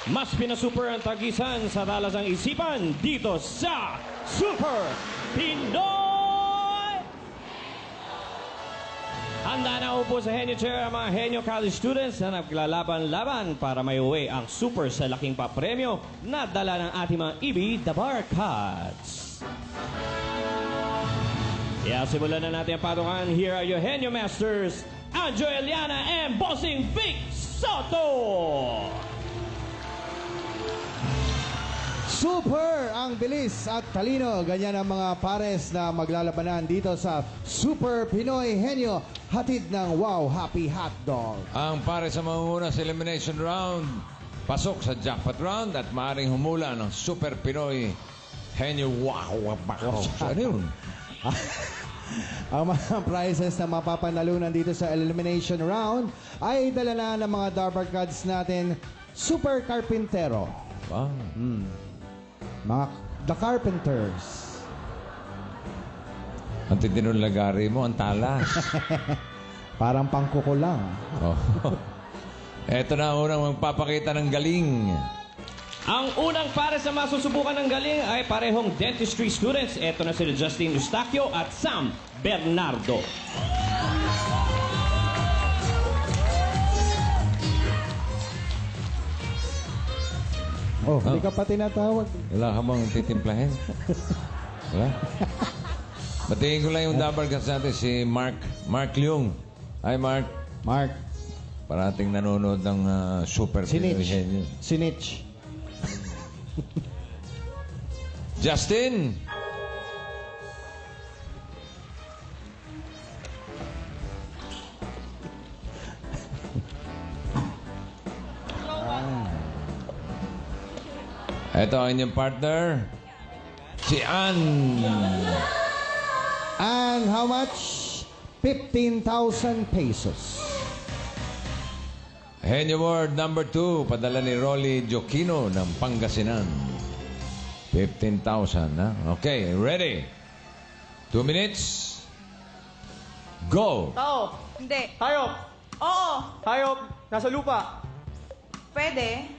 Mas pinasuper ang tagisan sa talasang isipan dito sa Super Pinoy! Handa na upo sa Henyo Chair ang mga Henyo College students na naglalaban-laban para may uwi ang super sa laking papremyo na dala ng ating mga EB The Barkads. Simulan na natin ang patungan. Here are your Henyo Masters, Anjo Eliana and Bossing Vic Soto! Super ang bilis at talino. Ganyan ang mga pares na maglalabanan dito sa Super Pinoy Henyo. Hatid ng Wow Happy Hotdog. Ang pares sa mangunguna sa elimination round, pasok sa jackpot round at maaaring humula ng Super Pinoy Henyo. Wow! Ano yun? Ang mga prizes na mapapanalunan dito sa elimination round ay dala na ng mga Darbar Cards natin, Super Carpintero. Wow. Mga The Carpenters. Ang titinong lagari mo, ang talas. Parang pangkuko lang. Oh. Eto na ang unang magpapakita ng galing. Ang unang pares na masusubukan ng galing ay parehong dentistry students. Ito na sila Justin Eustaquio at Sam Bernardo. Oh, hindi ka pa tinatawag. Wala ka bang titimplahin? Wala? Batiin ko lang yung Dabar Cats natin, si Mark Leung. Hi, Mark. Mark. Parating nanonood ng Super Pinoy Henyo. Sinich. Justin! Ito ang inyong partner, si Ann. And how much? 15,000 pesos. Henyo Award number 2, padala ni Rolly Jokino ng Pangasinan. 15,000, ha? Okay, ready? 2 minutes. Go! Tao. Hindi. Hayop. Oo. Hayop. Nasa lupa. Pwede.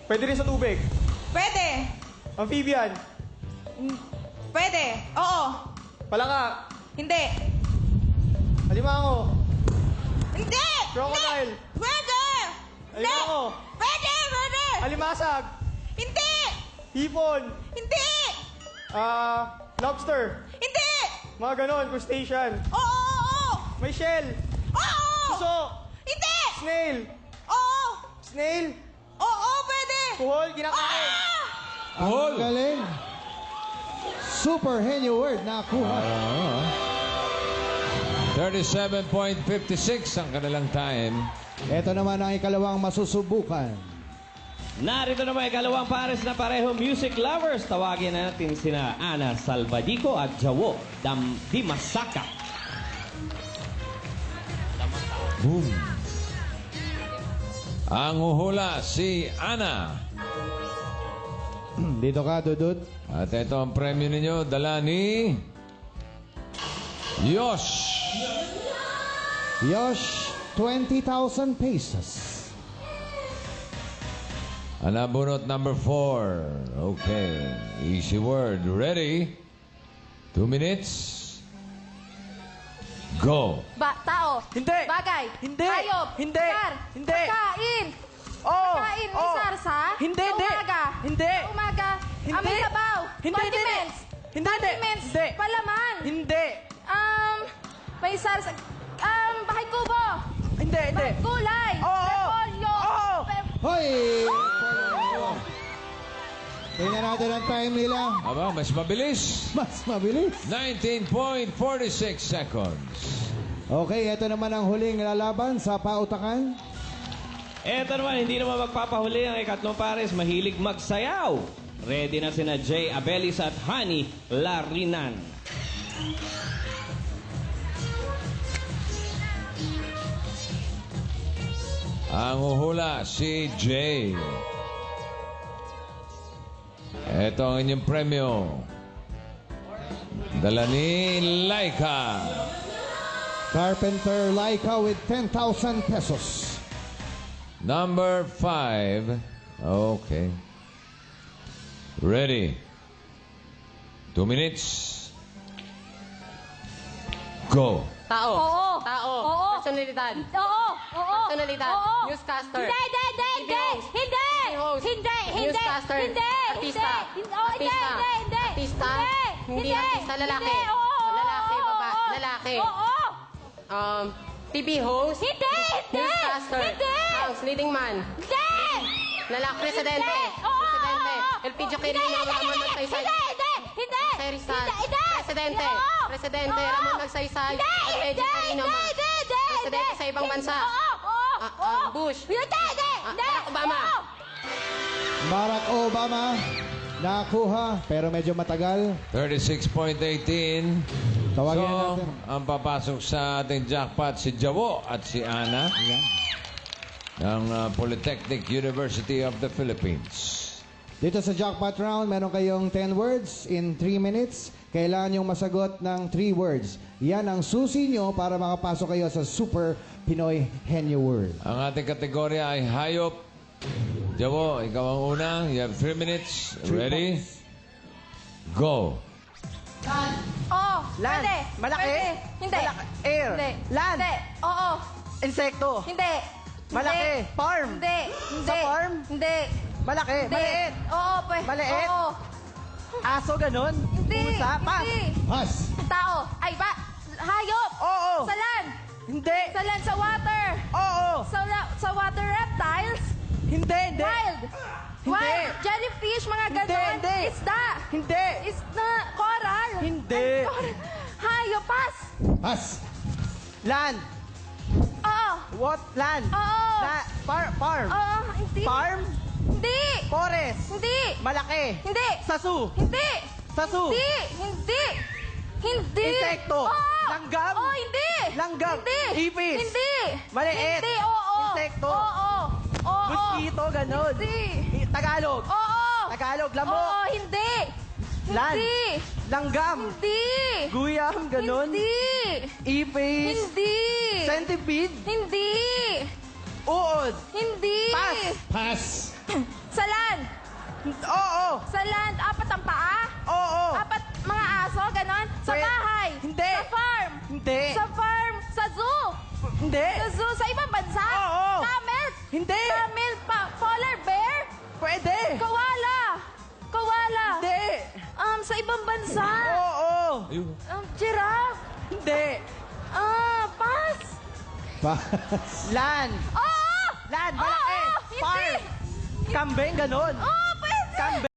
Pwede rin sa tubig. Pwede. Amphibian. Pwede. Oo. Palaka. Hindi. Alimango. Hindi! Crocodile. Hindi! Pwede! Hindi! Alimango. Pwede! Pwede! Alimasag. Hindi! Hipon. Hindi! Lobster. Hindi! Mga ganon. Crustacean. Oo! Oo! May shell. Oo! Suso. Hindi! Snail. Oo! Snail. Oo! Pwede! Kuhol. Kinakain. Ang Hol. galing. Super Henyo Award na kuha. 37.56 ang kanilang time. Ito naman ang ikalawang masusubukan. Narito naman ikalawang pares na pareho music lovers. Tawagin natin sina Ana Salvadico at Jawo Dimasaka. Boom. Ang uhula si Ana. Dito ka, Dudut. At ito ang premyo ninyo, dala ni Yosh. Yosh, 20,000 pesos. Anabunot number 4. Okay. Easy word. Ready? 2 minutes. Go. Tao. Hindi. Bagay. Hindi. Hayop. Hindi. Lugar. Hindi. Pagkain. Oo. Pagkain. May Oo. sarsa. Hindi, Sa hindi. umaga. Hindi. Sa umaga. Hindi. May sabaw. Hindi, hindi. Condiments. Hindi, hindi. Condiments. Hindi. Palaman. Hindi. May sarsa. Bahay kubo. Hindi, hindi. Gulay. Oo. Repolyo. Oo. Hoy! Tingnan natin ang time nila. Aba, mas mabilis. Mas mabilis. 19.46 seconds. Okay, ito naman ang huling lalaban sa pautakan. Ito naman, hindi naman magpapahuli ang ikatlong pares. Mahilig magsayaw. Ready na sina Jay Abelis at Honey Larinan. Ang uhula si Jay. Ito ang inyong premyo. Dala ni Laika. Carpenter Laika with 10,000 pesos. Number 5, Okay. Ready. 2 minutes. Go. Tao. Oo. Tao. Oo. Personalidad. Oo. Oo. Personalidad. Oo. Newscaster. Hindi, hindi, hindi, TV hindi. host. Hindi. TV host. Hindi, hindi. Newscaster. Hindi. Artista. Hindi. Oh, hindi, Artista. hindi, hindi. Artista. Hindi Hindi. artista, lalaki. Hindi. Oo. Lalaki, baba. Oo. Lalaki. Oo. TV host. Hindi, hindi. Newscaster. Hindi. House. Leading man. Hindi. Lalaki. Presidente. Hindi. Oo. Presidente. Oo. Elpidio Hindi, Quirino. hindi, Ramon hindi, Magsaysay. Hindi, hindi, hindi. Jose Rizal. Hindi, hindi. Presidente. Oo. Presidente. Oo. Ramon Magsaysay. Hindi, Elpidio hindi, Quirino. hindi, hindi, hindi. Presidente sa ibang bansa. Oo, oo, oo. Bush. Hindi, hindi, hindi. Barack Obama. Oo. Barack Obama, nakuha, pero medyo matagal. 36.18. Tawagin So, na natin. ang papasok sa ating jackpot si Jawo at si Ana ng Polytechnic University of the Philippines. Dito sa jackpot round, meron kayong 10 words in 3 minutes. Kailangan yung masagot ng 3 words. Yan ang susi nyo para makapasok kayo sa Super Pinoy Henyo World. Ang ating kategorya ay hayop. Jawo, ikaw ang una. You have 3 minutes. Ready? Go. Oo. Land. Pwede. Malaki. Pwede. Hindi. Air. Hindi. Land. Hindi. Oo. Insekto. Hindi. Malaki. Hindi. Farm. Hindi. Hindi. Sa farm? Hindi. Malaki. Hindi. Maliit. Oo, Maliit? Oo. Aso ganun. Hindi. Pusa. Pas. Hindi. Pass! Tao. Ay, ba? Hayop. Oo. Sa land. Hindi. Sa land, sa water. Oo. Sa water reptiles. Hindi. Hindi. Wild. Hindi. Wild. Jellyfish, mga Hindi, ganon. hindi. Isda. Hindi. Isda. Coral. Hindi. Ay, coral. Hayop. Pass. Pass! Land. Oo. What? Land. Oo. Farm. Oo. Hindi. Farm. Hindi. Forest. Hindi. Malaki. Hindi. Sasu. Hindi. Sasu. Hindi. Hindi. Hindi. Insekto. Oo. Langgam. Oo, hindi. Langgam. Hindi. Ipis. Hindi. Maliit. Hindi, oo. Insekto. Oo. Oo. Mosquito, ganun. Hindi. Tagalog. Oo. Tagalog, lamok. Oo, hindi. Land. Hindi. Langgam. Hindi. Guyam, ganun. Hindi. Ipis. Hindi. Centipede. Hindi. Uod. Hindi. Pass. Pass! Sa land. Oo. Sa land, apat ang paa. Oo. Apat mga aso, ganon. Sa Pwede. bahay. Hindi. Sa farm. Hindi. Sa farm. Sa zoo. Hindi. Sa zoo. Sa ibang bansa. Oo. Camel. Hindi. Camel. Polar bear. Pwede. Koala. Koala. Hindi. Sa ibang bansa. Oo. Giraffe. Hindi. Pass. Pass! Land. Oo. Land. Oo. Malaki. Hindi. Farm. Kambing, ganun. Oo, pwede. Kambing.